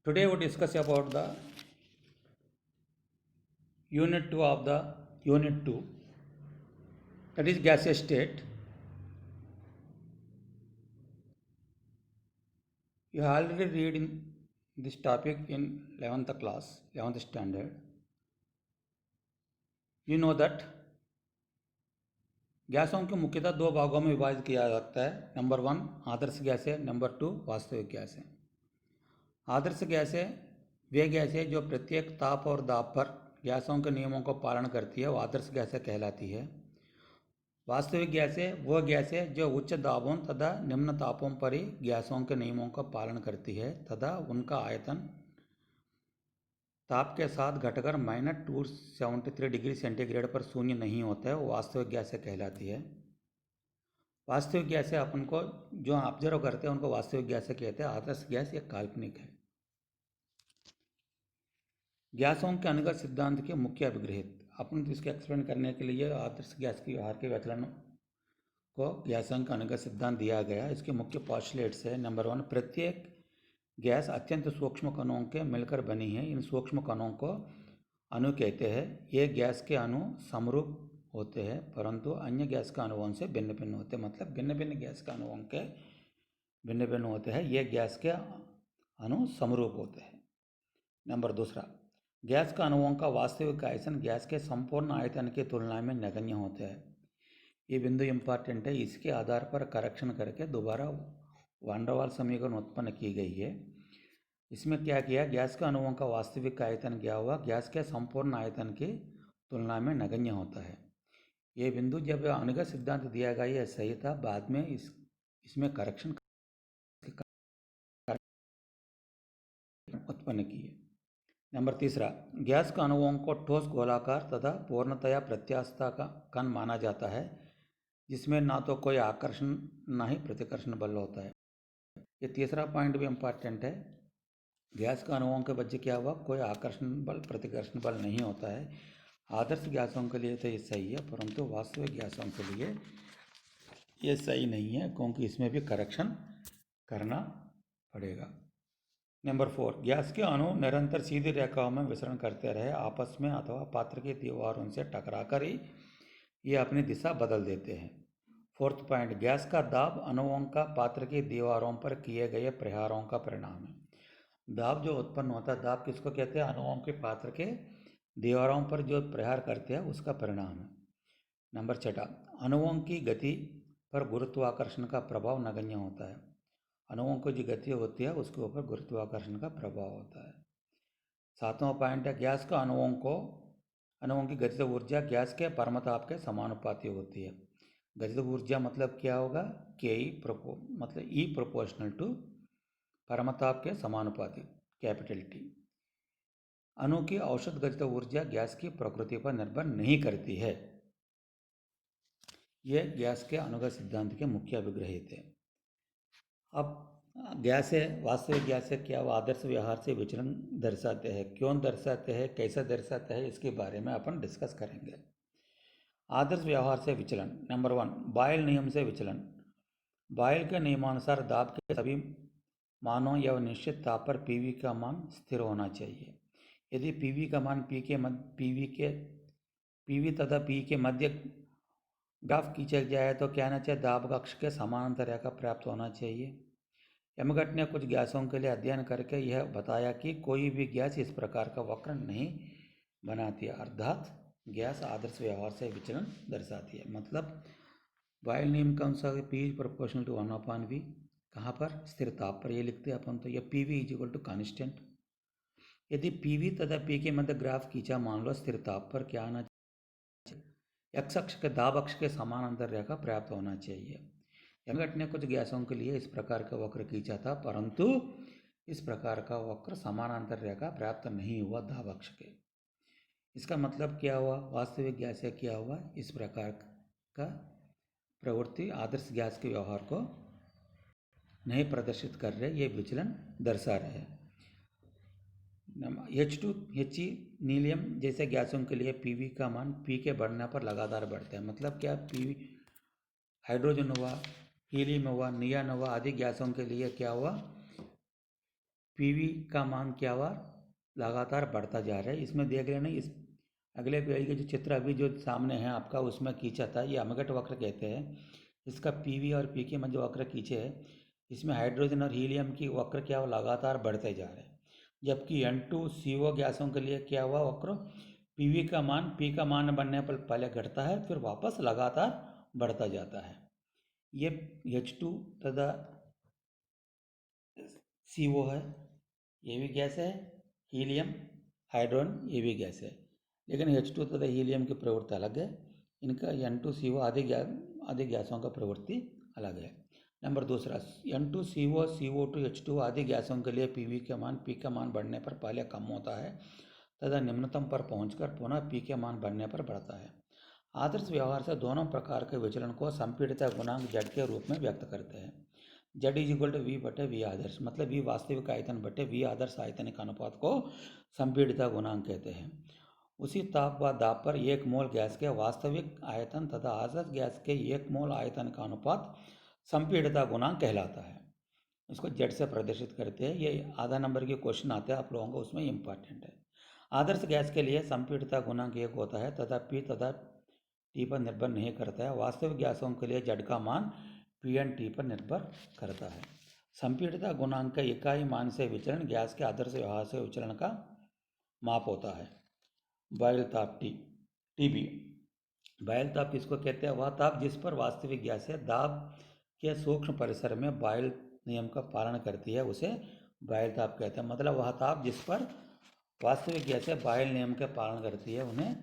Today we discuss about the unit 2 of the unit 2, that is gaseous state. You already read in this topic in 11th class, 11th standard. You know that गैसों को मुख्यतः दो भागों में विभाजित किया जाता है. नंबर 1 आदर्श गैसें, नंबर 2 वास्तविक गैसें. आदर्श गैसें वे गैसें जो प्रत्येक ताप और दाब पर गैसों के नियमों को पालन करती है, वो आदर्श गैसें कहलाती है. वास्तविक गैसें वो गैसें जो उच्च दाबों तथा निम्न तापों पर ही गैसों के नियमों का पालन करती है तथा उनका आयतन ताप के साथ घटकर -273 डिग्री सेंटीग्रेड पर शून्य नहीं होता है, वो वास्तविक गैसें कहलाती है. वास्तविक गैसें अपन को जो ऑब्जर्व करते हैं उनको वास्तविक गैसें कहते हैं. आदर्श गैस एक काल्पनिक है. गैसों के अनुगत सिद्धांत के मुख्य अभिग्रहित. अपन तो इसको एक्सप्लेन करने के लिए आदर्श गैस की व्यवहार के विचलन को गैसों का अनुगत सिद्धांत दिया गया. इसके मुख्य पोस्टुलेट्स है. नंबर 1 प्रत्येक गैस अत्यंत सूक्ष्म कणों के मिलकर बनी है. इन सूक्ष्म कणों को अणु कहते हैं. ये गैस के अणु समरूप होते हैं परंतु अन्य गैस के अणुओं से भिन्न भिन्न होते हैं. मतलब भिन्न भिन्न गैस के अणुओं के भिन्न भिन्न होते हैं. ये गैस के अणु समरूप होते हैं. नंबर 2 गैस का अणुओं का वास्तविक आयतन गैस के संपूर्ण आयतन की तुलना में नगण्य होता है. ये बिंदु इम्पॉर्टेंट है. इसके आधार पर करेक्शन करके दोबारा वान डेर वाल्स समीकरण उत्पन्न की गई है. इसमें क्या किया, गैस के अणुओं का वास्तविक आयतन क्या हुआ, गैस के संपूर्ण आयतन की तुलना में नगण्य होता है. ये बिंदु जब अनुगत सिद्धांत दिया गया यह सही था. बाद में इसमें करेक्शन उत्पन्न किए. नंबर 3 गैस के अणुओं को ठोस गोलाकार तथा पूर्णतया प्रत्यास्थ का कण माना जाता है जिसमें ना तो कोई आकर्षण ना ही प्रतिकर्षण बल होता है. ये तीसरा पॉइंट भी इम्पॉर्टेंट है. गैस के अणुओं के वजह क्या हुआ, कोई आकर्षण बल प्रतिकर्षण बल नहीं होता है. आदर्श गैसों के लिए तो ये सही है परंतु वास्तविक गैसों के लिए ये सही नहीं है क्योंकि इसमें भी करेक्शन करना पड़ेगा. नंबर 4 गैस के अणु निरंतर सीधी रेखाओं में विचरण करते रहे आपस में अथवा पात्र की दीवारों से टकराकर ही ये अपनी दिशा बदल देते हैं. 4th पॉइंट गैस का दाब अणुओं का पात्र की दीवारों पर किए गए प्रहारों का परिणाम है. दाब जो उत्पन्न होता है, दाब किसको कहते हैं, अणुओं के पात्र के दीवारों पर जो प्रहार करते हैं उसका परिणाम है. नंबर 6 अणुओं की गति पर गुरुत्वाकर्षण का प्रभाव नगण्य होता है. अणुओं की जो गति होती है उसके ऊपर गुरुत्वाकर्षण का प्रभाव होता है. 7वां पॉइंट है गैस का अणुओं की गतिज ऊर्जा गैस के परमताप के समानुपाती होती है. गतिज ऊर्जा मतलब क्या होगा, मतलब ई प्रोपोर्शनल टू परमताप के समानुपाती कैपिटल टी. अणु की औसत गतिज ऊर्जा गैस की प्रकृति पर निर्भर नहीं करती है. यह गैस के अनुगत सिद्धांत के मुख्य अभिग्रहित है. अब गैस है, वास्तविक गैस है क्या, वो आदर्श व्यवहार से विचलन दर्शाते हैं. क्यों दर्शाते हैं, कैसे दर्शाते हैं, इसके बारे में अपन डिस्कस करेंगे. आदर्श व्यवहार से विचलन. नंबर 1 बॉयल नियम से विचलन. बॉयल के नियमानुसार दाब के सभी मानों या निश्चित ताप पर पीवी का मान स्थिर होना चाहिए. यदि पीवी का मान पीवी तथा पी के मध्य ग्राफ खींचा जाए तो क्या होना चाहिए, दाब कक्ष के समानांतर रेखा प्राप्त होना चाहिए. एमगट ने कुछ गैसों के लिए अध्ययन करके यह बताया कि कोई भी गैस इस प्रकार का वक्र नहीं बनाती है, अर्थात गैस आदर्श व्यवहार से विचलन दर्शाती है. मतलब बॉयल नियम कौन सा, पी प्रोपोर्शनल टू 1/v. कहाँ पर, स्थिर ताप पर. ये लिखते हैं अपन तो ये पीवी इज टू कांस्टेंट. यदि पीवी तथा पी के मध्य ग्राफ खींचा मान लो स्थिर ताप पर, क्या आना चाहिए, एक्स अक्ष के दाब अक्ष के समानांतर रेखा प्राप्त होना चाहिए. एमगट ने कुछ गैसों के लिए इस प्रकार का वक्र खींचा था परंतु इस प्रकार का वक्र समानांतर रेखा प्राप्त नहीं हुआ दाब अक्ष के. इसका मतलब क्या हुआ, वास्तविक गैस से क्या हुआ, इस प्रकार का प्रवृत्ति आदर्श गैस के व्यवहार को नहीं प्रदर्शित कर रहे, ये विचलन दर्शा रहे. H2 He नीलियम जैसे गैसों के लिए पीवी का मान पी के बढ़ने पर लगातार बढ़ता है. मतलब क्या, पीवी हाइड्रोजन हुआ, हीलियम हुआ, नियॉन हुआ आदि गैसों के लिए क्या हुआ, पीवी का मान क्या हुआ, लगातार बढ़ता जा रहा है। इसमें देख लेना, इस अगले पेज के जो चित्र अभी जो सामने है आपका उसमें खींचा था, ये अमगट वक्र कहते हैं। इसका पीवी और पी के मध्य जो वक्र खींचे है, इसमें हाइड्रोजन और हीलियम की वक्र क्या हुआ, लगातार बढ़ते जा रहे हैं। जबकि N2CO गैसों के लिए क्या हुआ वक्र, पीवी का मान पी का मान बनने पर पहले घटता है, फिर वापस लगातार बढ़ता जाता है। ये H2 तथा CO है, ये भी गैस है। हीलियम, हाइड्रोजन, ये भी गैस है। लेकिन H2 तथा हीलियम की प्रवृत्ति अलग है, इनका N2CO आदि गैसों का प्रवृत्ति अलग है। नंबर दूसरा, N2CO, CO2, H2 आदि गैसों के लिए पीवी के मान पी का मान बढ़ने पर पहले कम होता है तथा निम्नतम पर पहुंचकर पुनः पी के मान बढ़ने पर बढ़ता है। आदर्श व्यवहार से दोनों प्रकार के विचलन को संपीड़ितता गुणांक Z के रूप में व्यक्त करते हैं। Z इक्वल टू वी बटे वी आदर्श, मतलब वी वास्तविक आयतन बटे वी आदर्श आयतनिक अनुपात को संपीड़ितता गुणांक कहते हैं। उसी ताप व दाब पर एक मोल गैस के वास्तविक आयतन तथा आदर्श गैस के एक मोल आयतन का अनुपात संपीड़ितता गुणांक कहलाता है। इसको जेड से प्रदर्शित करते हैं। ये आधा नंबर के क्वेश्चन आते हैं आप लोगों को, उसमें इंपॉर्टेंट है। आदर्श गैस के लिए संपीड़ितता गुणांक 1 होता है तथा पी तथा टी पर निर्भर नहीं करता है। वास्तविक गैसों के लिए जेड का मान पी एंड टी पर निर्भर करता है। संपीड़ितता गुणांक का इकाई मान से विचलन गैस के आदर्श व्यवहार से विचलन का माप होता है। बॉयल ताप टीबी। बॉयल ताप किसको कहते हैं, वह ताप जिस पर वास्तविक गैस है दाब के सूक्ष्म परिसर में बॉयल नियम का पालन करती है, उसे बॉयल ताप कहते हैं। मतलब वह ताप जिस पर वास्तविक गैस है बॉयल नियम के पालन करती है, उन्हें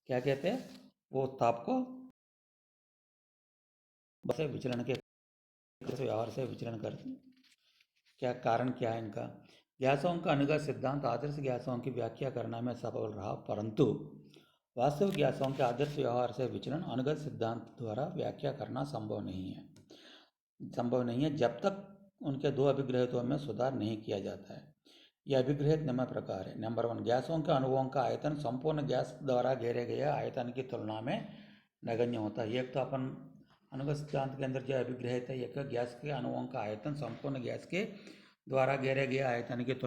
क्या कहते हैं, वो ताप को से विचलन के व्यवहार से विचलन कर क्या कारण क्या है इनका। गैसों का अनुगत सिद्धांत आदर्श गैसों की व्याख्या करने में सफल रहा, परंतु वास्तविक गैसों के आदर्श व्यवहार से विचलन अनुगत सिद्धांत द्वारा व्याख्या करना संभव नहीं है जब तक उनके दो अभिग्रहितों में सुधार नहीं किया जाता है। यह अभिग्रहित निम्न प्रकार है। नंबर 1, गैसों के अणुओं का आयतन संपूर्ण गैस द्वारा घेरे गए आयतन की तुलना में नगण्य होता है। एक तो अपन अनुगत सिद्धांत के अंदर जो अभिग्रहित है, एक गैस के अणुओं का आयतन संपूर्ण गैस के द्वारा घेरे गए आयतन की